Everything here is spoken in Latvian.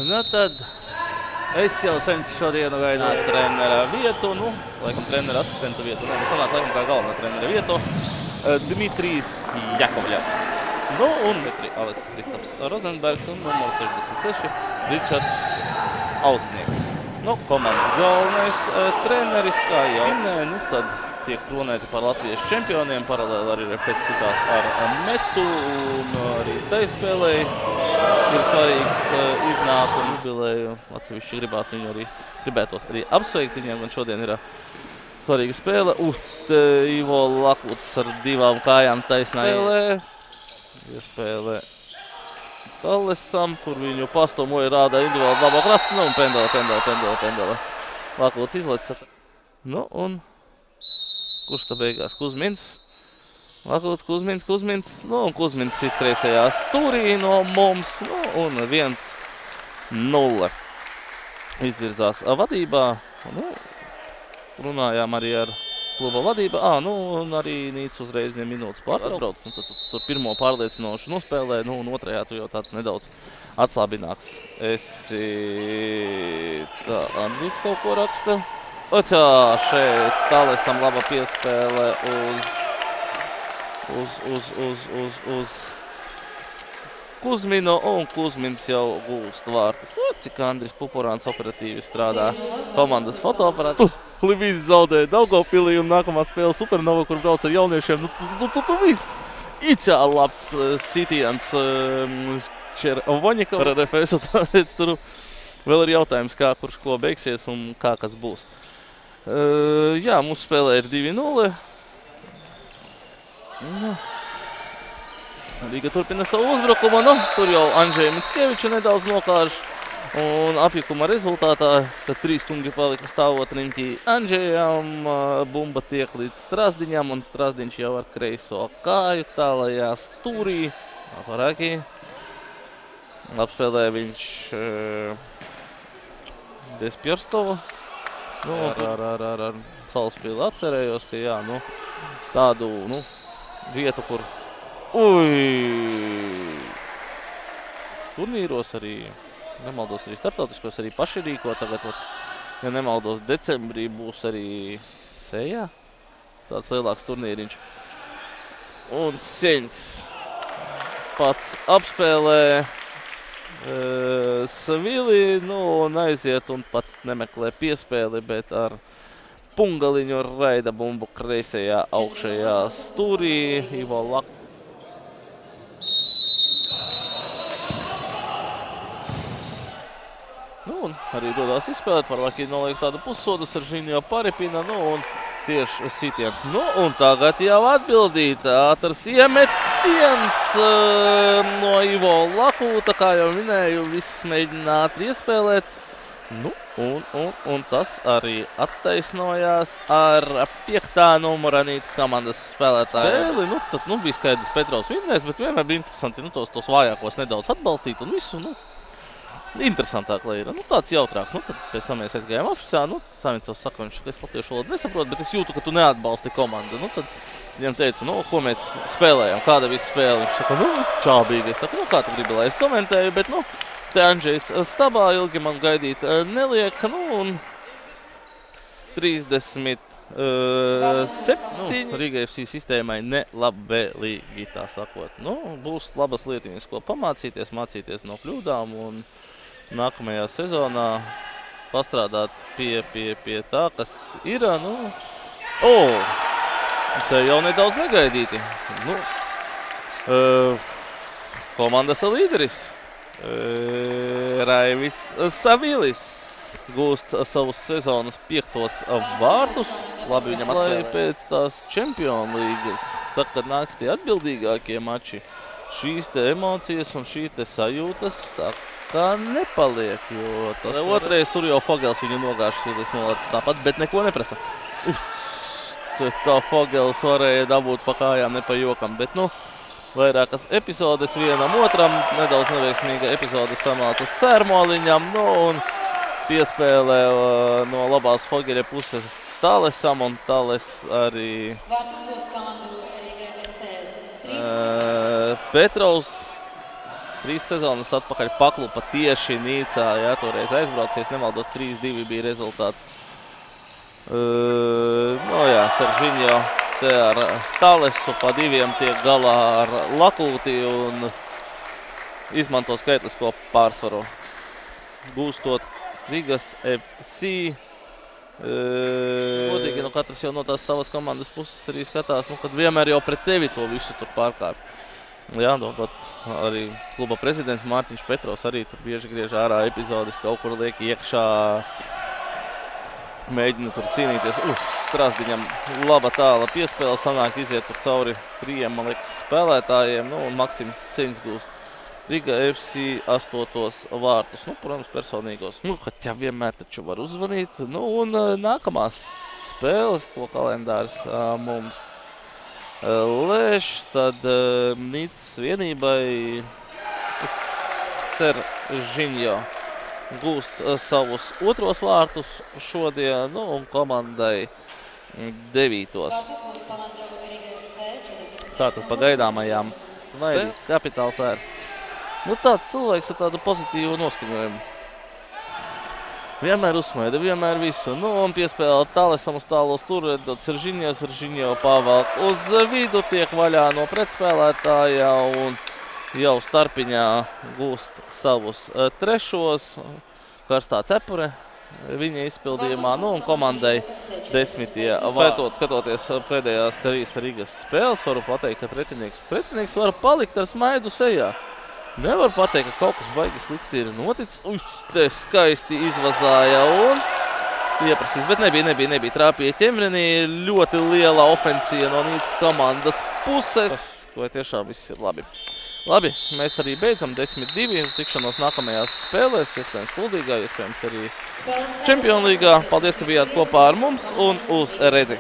Nu tad es jau cenšu šodienu gaidāt trenera vietu, laikam trenera asistenta vietu, sanāk laikam kā galvenā trenera vietu, Dmitrijs Jakovļevs. Un Aleksis Kristaps Rozenbergs un numurs 66 Ričards Ausnieks. Komandas galvenais treneris, kā jau minēja, tad tiek kronēti par Latvijas čempioniem, paralēli arī RFS citās ar metu, un arī tai spēlēji ir svarīgs iznākums jubilēju. Atsevišķi gribētos arī apsveikt viņiem, un šodien ir svarīga spēle. Ivo Lakuts ar 2 kājām taisnā iespēlē Talesam, kur viņu pastumoja rādā individuāli labo krastu, un pendela. Lakuts izleca. Un kurš tā beigās? Kuzmins. Lakuts, Kuzmins. Un Kuzmins ir kreisajā stūrī no mums. Un 1-0 izvirzās vadībā. Runājām arī ar kluba vadību. Un arī Nīts uzreiz minūtes pārtrauc. Tur pirmo pārliecinošu nospēlē. Un otrajā tu jau tāds nedaudz atslābināks. Tā Andrīts kaut ko raksta. Šeit Talesam laba piespēle uz Kuzminu, un Kuzmins jau gūst vārtus. Cik Andris Pupurāns operatīvi strādā komandas fotoaparātu. Libijas zaudēja Daugavpilī, un nākamā spēle Supernova, kur brauc ar jauniešiem. Tu viss! Ičā labs sitiens Červoņika ar RFS. Tur vēl ir jautājums, kā kurš ko beigsies un kā kas būs. Jā, mūsu spēlē ir 2-0. Rīga turpina savu uzbrukumu. Tur jau Andžeja Mickeviča nedaudz nokārš. Un apjukuma rezultātā, kad 3 kungi palika stāvot riņķī Andžejam, bumba tiek līdz Strazdiņam, un Strazdiņš jau ar kreiso kāju tālajā stūrī. Aparākī. Apspēlē viņš bez Pjorstovu. Ar Salaspili atcerējos, ka jā, tādu vietu, kur turnīros arī, nemaldos arī starptautiskos, arī paši rīko tagad, ja nemaldos, decembrī būs arī Sējā, tāds lielāks turnīriņš. Un Seņs pats apspēlē Savili, un aiziet un pat nemeklē piespēli, bet ar pungaliņu raida bumbu kreisajā augšējā stūrī. Ivo Lakuts. Un arī dodās izspēlēt, par Laki noliek tādu pussodu, Seržīņo Paripina, un tieši sitiens. Un tagad jau atbildīt, ātrs iemetiens no Ivo Lakuta, kā jau minēju, viss mēģina ātri iespēlēt. Un tas arī attaisnojās ar 5. numura Nītas komandas spēlētāju. Tad bija skaidrs, Petrovs vinnēs, bet vienmēr bija interesanti tos vājākos nedaudz atbalstīt un visu, interesantāk, lai ir. Tāds jautrāk. Tad pēc tam mēs aizgājām apšasā. Savincovs saka, ka es latviešu valodu nesaprotu, bet es jūtu, ka tu neatbalsti komandu. Tad viņam teicu, ko mēs spēlējām, kāda visa spēle. Viņš saka, čābīgi. Es saku, kā tu gribi, lai es komentēju, bet, te Andžejs stabā ilgi man gaidīt neliek. Un 37. Rīga FC sistēmai nelabvēlīgi, tā sakot. Būs labas lietiņas, ko pamācīties, mācīties no kļūdām un nākamajā sezonā pastrādāt pie tā, kas ir. Te jau nedaudz negaidīti. Komandas līderis Raivis Savilis gūst savus sezonas 5. vārtus. Labi viņam atklāja pēc tās Čempionu līgas. Tad, kad nāks tie atbildīgākie mači, šīs te emocijas un šī te sajūtas tā kā nepaliek, jo tas otrais tur jau Fogels viņu nogāžas Vilis nolaicis tāpat, bet neko neprasa. Tā Fogels varēja dabūt pa kājām, ne pa jokam, bet vairākas epizodes vienam otram, nedaudz neveiksmīga epizode samāca Sērmoliņam, un piespēlē no labās Fogeļa puses Talesam, un Tales arī Petrovs 3 sezonas atpakaļ paklupa tieši Nīcā, jā, toreiz aizbraucies, nemaldos 3-2 bija rezultāts. Jā, Seržiņo te ar Talesu pa 2 tiek galā ar Lakūti un izmanto skaitlisko pārsvaru. Gūstot Rigas FC. Godīgi, katrs jau no tās savas komandas puses arī skatās, kad vienmēr jau pret tevi to visu tur pārkārt. Jā, arī kluba prezidents Mārtiņš Petrovs arī tur bieži griež ārā epizodes, kaut kur liek iekšā, mēģina tur cīnīties. Strasdiņam laba tāla piespēle, sanāk iziet tur cauri 3, man liekas, spēlētājiem, un Maksims Seņs gūst Riga FC 8. vārtus, protams, personīgos. Kad jau vienmēr taču var uzvanīt. Un nākamās spēles, ko kalendārs mums lēš, tad Nīcas vienībai Seržiņo gūst savus 2. vārtus šodien, un komandai 9. Tātad pagaidāmajām spēlēm Kapitāls Ērs. Tāds cilvēks ar tādu pozitīvu noskaņojumu. Vienmēr uzsmaida, vienmēr visu. Un piespēlē Talesam uz tālos tur, dod Seržiņo pavalk uz vidu, tiek vaļā no pretspēlētāja un jau starpiņā gūst savus 3. Karstā cepure viņa izpildījumā, un komandai 10. Skatoties pēdējās 3 Rigas spēles, varu pateikt, ka pretinieks var palikt ar smaidu sejā. Nevar pateikt, ka kaut kas baigi slikti ir noticis. Te skaisti izvazāja un ieprasīs, bet nebija trāpīja ķemrenī. Ļoti liela ofensija no Nīcas komandas puses, ko tiešām viss ir labi. Labi, mēs arī beidzam 10-2, tikšanos nākamajās spēlēs, iespējams Kuldīgā, iespējams arī Čempionlīgā. Paldies, ka bijāt kopā ar mums un uz redzi!